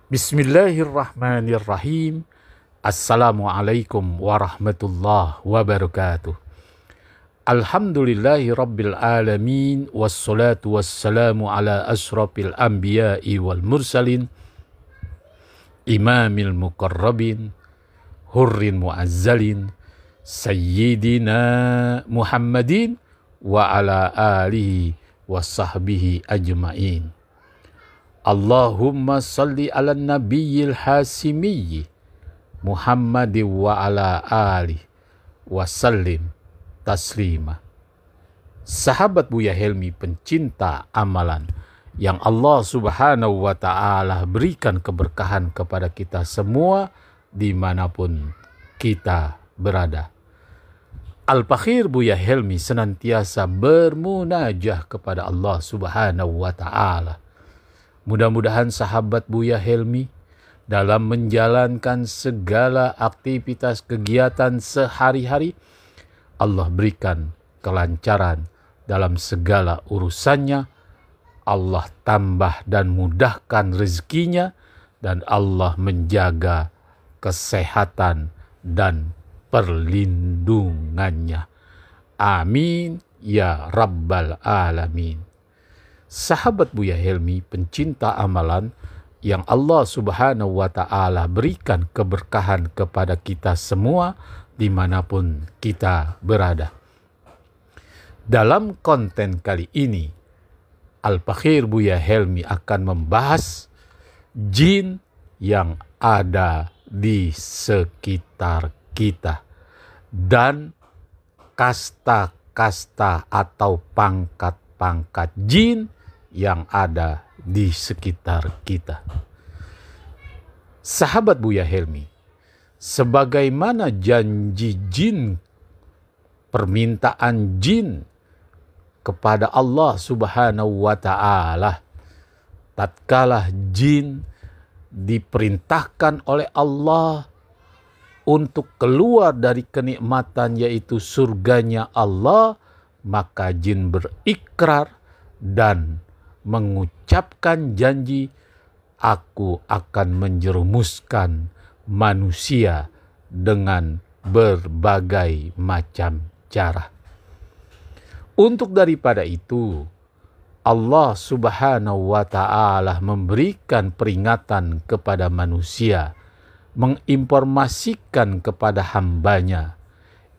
Bismillahirrahmanirrahim. Assalamualaikum warahmatullahi wabarakatuh. Alhamdulillahi rabbil alamin. Wassalatu wassalamu ala ashrafil anbiya'i wal mursalin. Imamil muqarrabin. Hurrin muazzalin. Sayyidina Muhammadin. Wa ala alihi wa sahbihi ajma'in. Allahumma salli ala nabiyyil hasimiyyi Muhammadin wa ala alihi wa sallim taslima. Sahabat Buya Helmi pencinta amalan yang Allah subhanahu wa ta'ala berikan keberkahan kepada kita semua dimanapun kita berada. Al-Fakhir Buya Helmi senantiasa bermunajah kepada Allah subhanahu wa ta'ala. Mudah-mudahan sahabat Buya Helmi dalam menjalankan segala aktivitas kegiatan sehari-hari, Allah berikan kelancaran dalam segala urusannya, Allah tambah dan mudahkan rezekinya, dan Allah menjaga kesehatan dan perlindungannya. Amin ya rabbal alamin. Sahabat Buya Helmi pencinta amalan yang Allah subhanahu wa ta'ala berikan keberkahan kepada kita semua dimanapun kita berada. Dalam konten kali ini, Al-Fakhir Buya Helmi akan membahas jin yang ada di sekitar kita dan kasta-kasta atau pangkat-pangkat jin yang ada di sekitar kita. Sahabat Buya Helmi, sebagaimana janji jin, permintaan jin kepada Allah subhanahu wa ta'ala, tatkala jin diperintahkan oleh Allah untuk keluar dari kenikmatan yaitu surganya Allah, maka jin berikrar dan mengucapkan janji, aku akan menjerumuskan manusia dengan berbagai macam cara. Untuk daripada itu, Allah subhanahu wa ta'ala memberikan peringatan kepada manusia, menginformasikan kepada hambanya,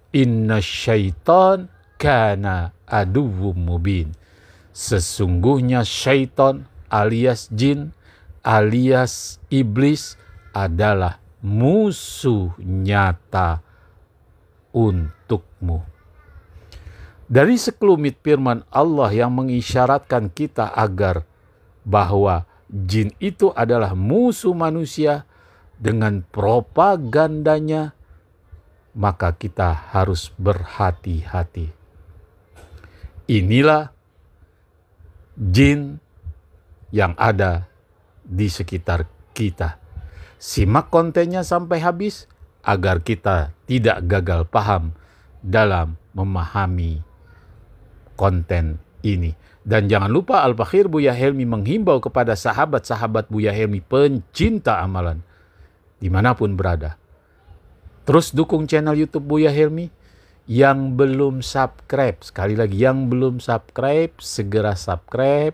inna syaitan kana aduwwum mubin. Sesungguhnya syaitan alias jin alias iblis adalah musuh nyata untukmu. Dari sekelumit firman Allah yang mengisyaratkan kita agar bahwa jin itu adalah musuh manusia dengan propagandanya, maka kita harus berhati-hati. Inilah jin yang ada di sekitar kita. Simak kontennya sampai habis agar kita tidak gagal paham dalam memahami konten ini. Dan jangan lupa Al-Fakhir Buya Helmi menghimbau kepada sahabat-sahabat Buya Helmi pencinta amalan dimanapun berada. Terus dukung channel YouTube Buya Helmi. Yang belum subscribe, sekali lagi yang belum subscribe, segera subscribe,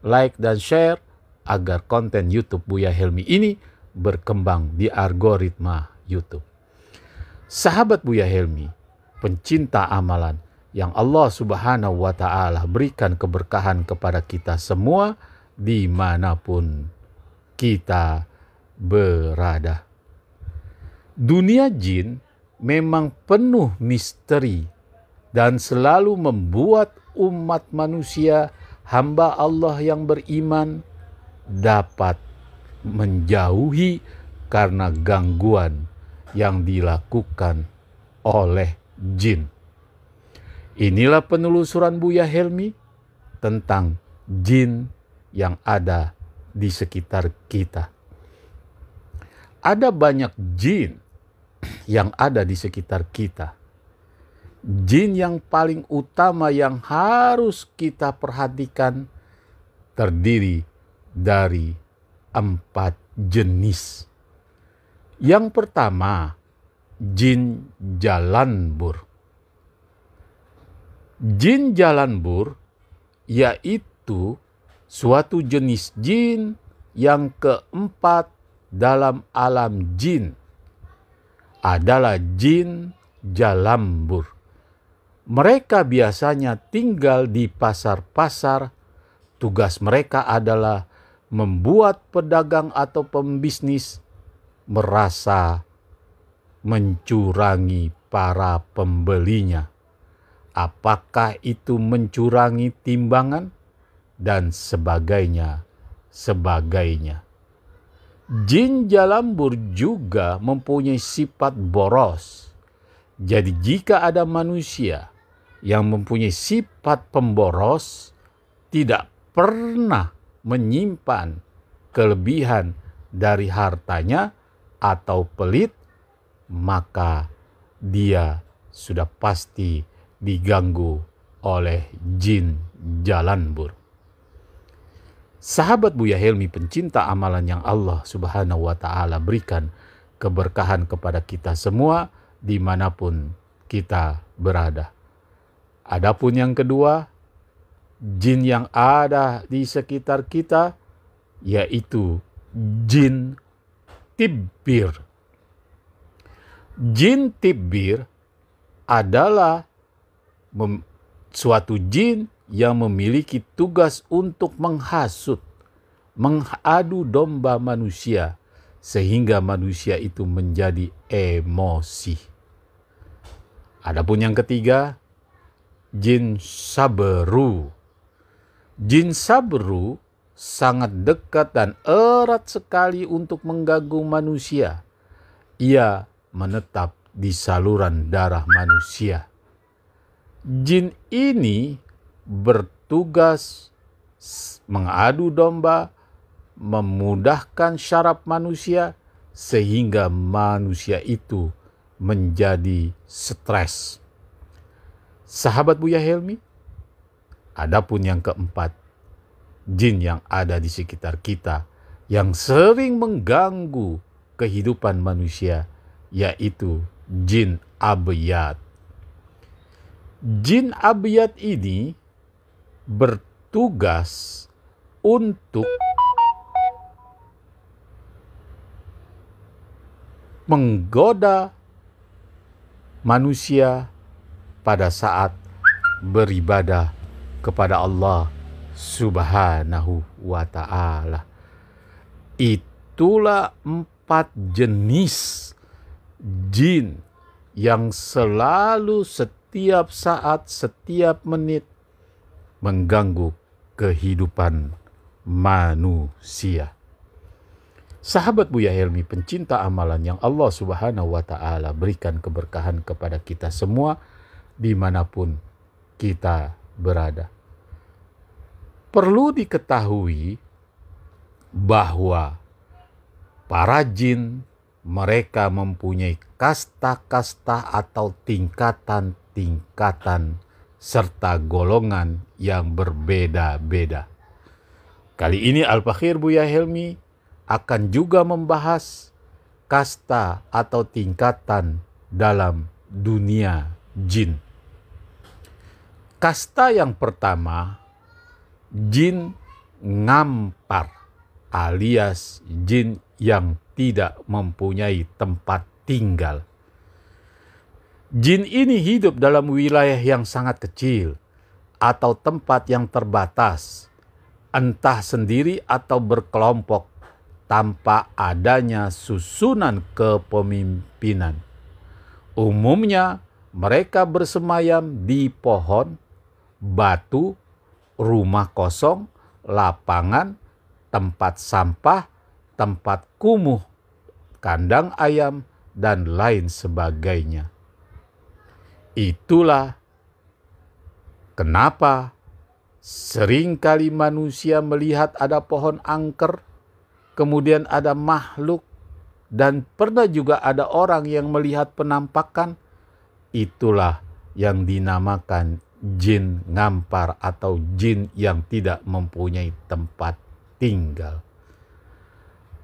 like dan share agar konten YouTube Buya Helmi ini berkembang di algoritma YouTube. Sahabat Buya Helmi, pencinta amalan yang Allah subhanahu wa ta'ala berikan keberkahan kepada kita semua dimanapun kita berada. Dunia jin memang penuh misteri dan selalu membuat umat manusia, hamba Allah yang beriman, dapat menjauhi karena gangguan yang dilakukan oleh jin. Inilah penelusuran Buya Helmi tentang jin yang ada di sekitar kita. Ada banyak jin yang ada di sekitar kita. Jin yang paling utama yang harus kita perhatikan terdiri dari 4 jenis. Yang pertama, jin jalanbur. Jin jalanbur yaitu suatu jenis jin yang keempat dalam alam jin adalah jin jalambur. Mereka biasanya tinggal di pasar-pasar. Tugas mereka adalah membuat pedagang atau pembisnis merasa mencurangi para pembelinya. Apakah itu mencurangi timbangan dan sebagainya. Jin jalambur juga mempunyai sifat boros. Jadi jika ada manusia yang mempunyai sifat pemboros, tidak pernah menyimpan kelebihan dari hartanya atau pelit, maka dia sudah pasti diganggu oleh jin jalanbur. Sahabat Buya Helmi, pencinta amalan yang Allah Subhanahu wa Ta'ala berikan keberkahan kepada kita semua dimanapun kita berada. Adapun yang kedua, jin yang ada di sekitar kita yaitu jin tibbir. Jin tibbir adalah suatu jin yang memiliki tugas untuk menghasut, mengadu domba manusia, sehingga manusia itu menjadi emosi. Adapun yang ketiga, jin sabru. Jin sabru sangat dekat dan erat sekali untuk mengganggu manusia. Ia menetap di saluran darah manusia. Jin ini bertugas mengadu domba, memudahkan syaraf manusia sehingga manusia itu menjadi stres. Sahabat Buya Helmi, adapun yang keempat, jin yang ada di sekitar kita yang sering mengganggu kehidupan manusia yaitu jin abiyat. Jin abiyat ini bertugas untuk menggoda manusia pada saat beribadah kepada Allah Subhanahu wa Ta'ala. Itulah 4 jenis jin yang selalu setiap saat, setiap menit mengganggu kehidupan manusia. Sahabat Buya Helmi, pencinta amalan yang Allah Subhanahu wa Ta'ala berikan keberkahan kepada kita semua dimanapun kita berada. Perlu diketahui bahwa para jin mereka mempunyai kasta-kasta atau tingkatan-tingkatan serta golongan yang berbeda-beda. Kali ini Al-Fakhir Buya Helmi akan juga membahas kasta atau tingkatan dalam dunia jin. Kasta yang pertama, jin ngampar alias jin yang tidak mempunyai tempat tinggal. Jin ini hidup dalam wilayah yang sangat kecil atau tempat yang terbatas, entah sendiri atau berkelompok tanpa adanya susunan kepemimpinan. Umumnya mereka bersemayam di pohon, batu, rumah kosong, lapangan, tempat sampah, tempat kumuh, kandang ayam, dan lain sebagainya. Itulah kenapa seringkali manusia melihat ada pohon angker, kemudian ada makhluk, dan pernah juga ada orang yang melihat penampakan. Itulah yang dinamakan jin ngampar atau jin yang tidak mempunyai tempat tinggal.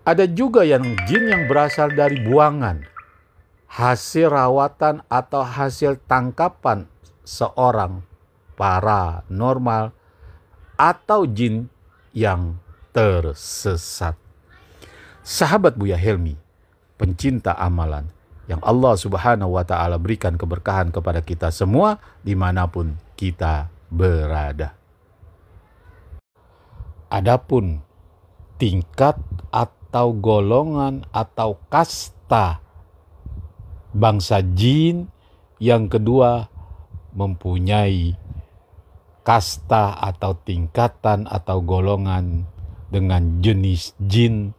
Ada juga jin yang berasal dari buangan, hasil rawatan atau hasil tangkapan seorang paranormal atau jin yang tersesat. Sahabat Buya Helmi, pencinta amalan, yang Allah Subhanahu wa Ta'ala berikan keberkahan kepada kita semua dimanapun kita berada. Adapun tingkat atau golongan atau kasta bangsa jin yang kedua mempunyai kasta atau tingkatan atau golongan dengan jenis jin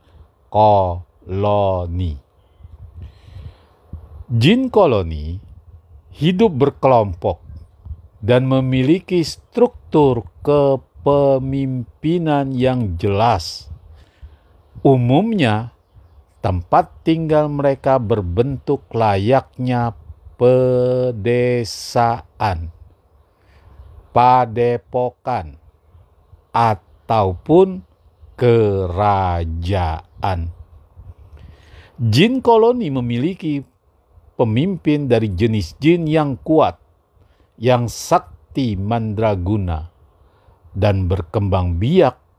koloni. Jin koloni hidup berkelompok dan memiliki struktur kepemimpinan yang jelas. Umumnya, tempat tinggal mereka berbentuk layaknya pedesaan, padepokan, ataupun kerajaan. Jin koloni memiliki pemimpin dari jenis jin yang kuat, yang sakti mandraguna, dan berkembang biak,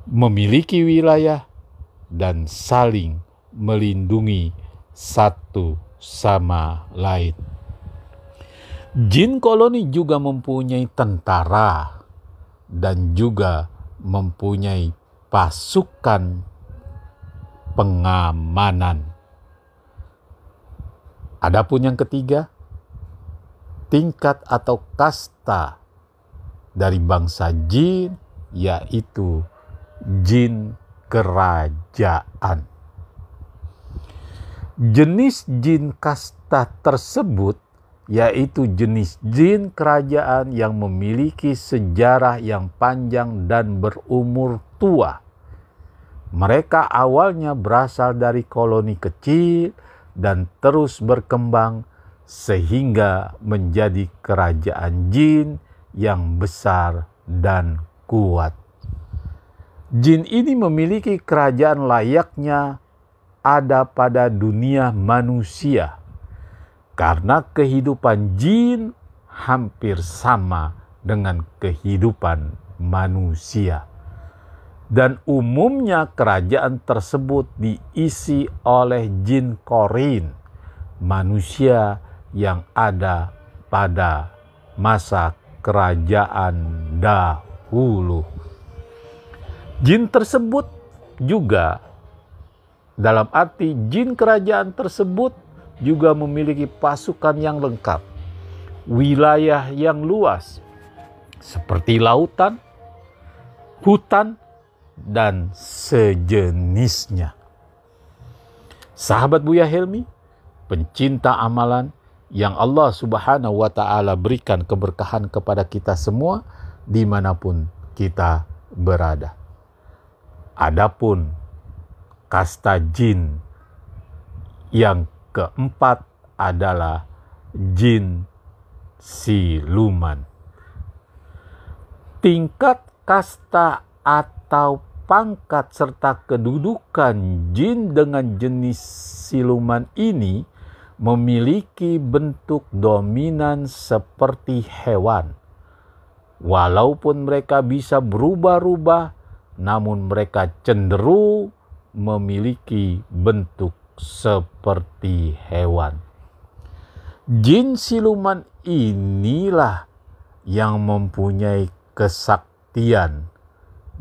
memiliki wilayah, dan saling melindungi satu sama lain. Jin koloni juga mempunyai tentara dan juga mempunyai pasukan pengamanan. Adapun yang ketiga, tingkat atau kasta dari bangsa jin yaitu jin kerajaan. Jenis jin kasta tersebut yaitu jenis jin kerajaan yang memiliki sejarah yang panjang dan berumur tua. Mereka awalnya berasal dari koloni kecil dan terus berkembang sehingga menjadi kerajaan jin yang besar dan kuat. Jin ini memiliki kerajaan layaknya ada pada dunia manusia, karena kehidupan jin hampir sama dengan kehidupan manusia. Dan umumnya kerajaan tersebut diisi oleh jin korin, manusia yang ada pada masa kerajaan dahulu. Jin tersebut juga, dalam arti jin kerajaan tersebut juga memiliki pasukan yang lengkap, wilayah yang luas, seperti lautan, hutan, dan sejenisnya. Sahabat Buya Helmi, pencinta amalan yang Allah Subhanahu wa Ta'ala berikan keberkahan kepada kita semua dimanapun kita berada. Adapun kasta jin yang keempat adalah jin siluman. Tingkat kasta atau pangkat serta kedudukan jin dengan jenis siluman ini memiliki bentuk dominan seperti hewan. Walaupun mereka bisa berubah-ubah, namun mereka cenderung memiliki bentuk seperti hewan. Jin siluman inilah yang mempunyai kesaktian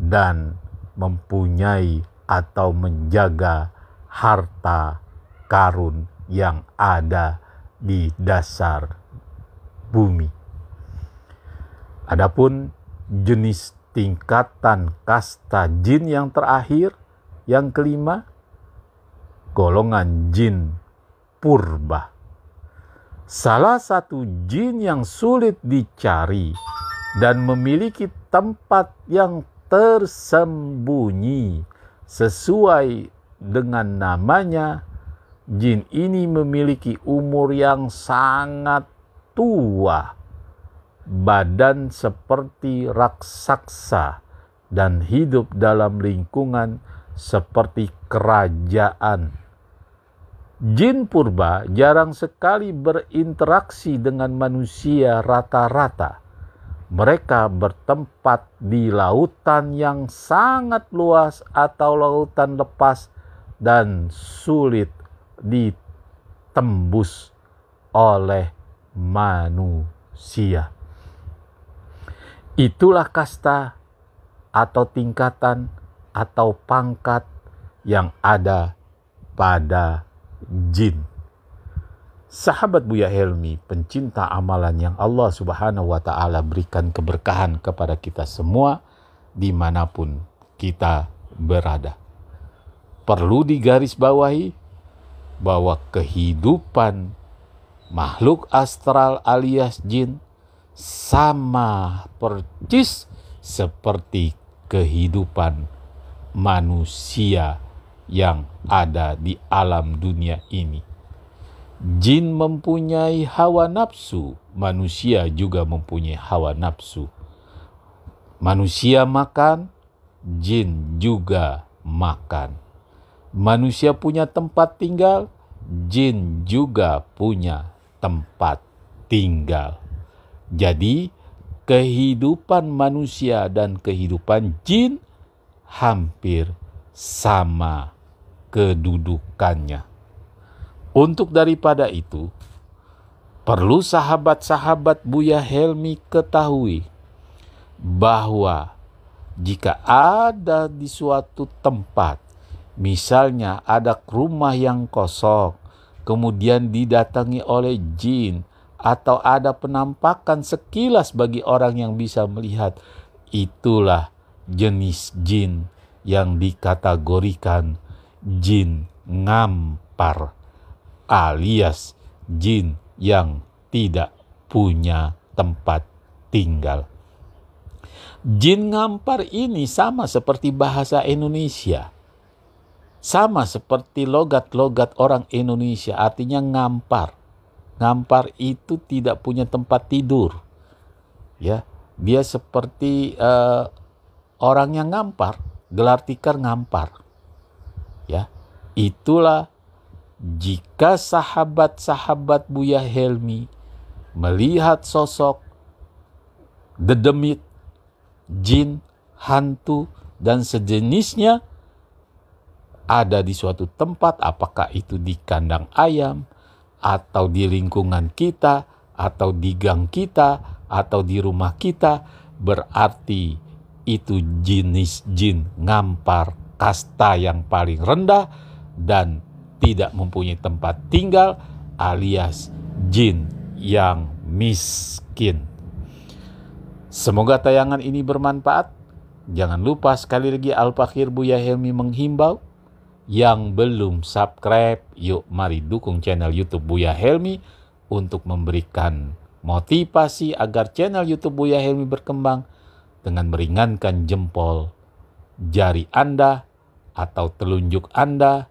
dan mempunyai atau menjaga harta karun yang ada di dasar bumi. Adapun jenis tingkatan kasta jin yang terakhir, yang kelima, golongan jin purba. Salah satu jin yang sulit dicari dan memiliki tempat yang tersembunyi sesuai dengan namanya. Jin ini memiliki umur yang sangat tua, badan seperti raksasa, dan hidup dalam lingkungan seperti kerajaan. Jin purba jarang sekali berinteraksi dengan manusia rata-rata. Mereka bertempat di lautan yang sangat luas atau lautan lepas dan sulit ditembus oleh manusia. Itulah kasta atau tingkatan atau pangkat yang ada pada jin. Sahabat Buya Helmi, pencinta amalan yang Allah Subhanahu wa Ta'ala berikan keberkahan kepada kita semua dimanapun kita berada. Perlu digarisbawahi bahwa kehidupan makhluk astral alias jin sama persis seperti kehidupan manusia yang ada di alam dunia ini. Jin mempunyai hawa nafsu, manusia juga mempunyai hawa nafsu. Manusia makan, jin juga makan. Manusia punya tempat tinggal, jin juga punya tempat tinggal. Jadi, kehidupan manusia dan kehidupan jin hampir sama kedudukannya. Untuk daripada itu, perlu sahabat-sahabat Buya Helmi ketahui bahwa jika ada di suatu tempat, misalnya ada rumah yang kosong, kemudian didatangi oleh jin, atau ada penampakan sekilas bagi orang yang bisa melihat, itulah jenis jin yang dikategorikan jin ngampar, alias jin yang tidak punya tempat tinggal. Jin ngampar ini sama seperti bahasa Indonesia, sama seperti logat-logat orang Indonesia, artinya ngampar. Ngampar itu tidak punya tempat tidur. Ya, dia seperti orang yang ngampar, gelar tikar ngampar. Ya, itulah jika sahabat-sahabat Buya Helmi melihat sosok dedemit, jin, hantu, dan sejenisnya ada di suatu tempat, apakah itu di kandang ayam, atau di lingkungan kita, atau di gang kita, atau di rumah kita, berarti itu jenis jin ngampar kasta yang paling rendah dan tidak mempunyai tempat tinggal, alias jin yang miskin. Semoga tayangan ini bermanfaat. Jangan lupa sekali lagi Al-Fakir Buya Helmi menghimbau, yang belum subscribe, yuk mari dukung channel YouTube Buya Helmi untuk memberikan motivasi agar channel YouTube Buya Helmi berkembang dengan meringankan jempol jari Anda atau telunjuk Anda,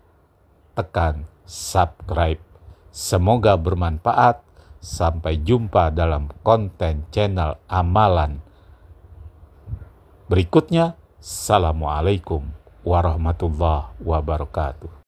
tekan subscribe. Semoga bermanfaat. Sampai jumpa dalam konten channel amalan berikutnya. Assalamualaikum warahmatullahi wabarakatuh.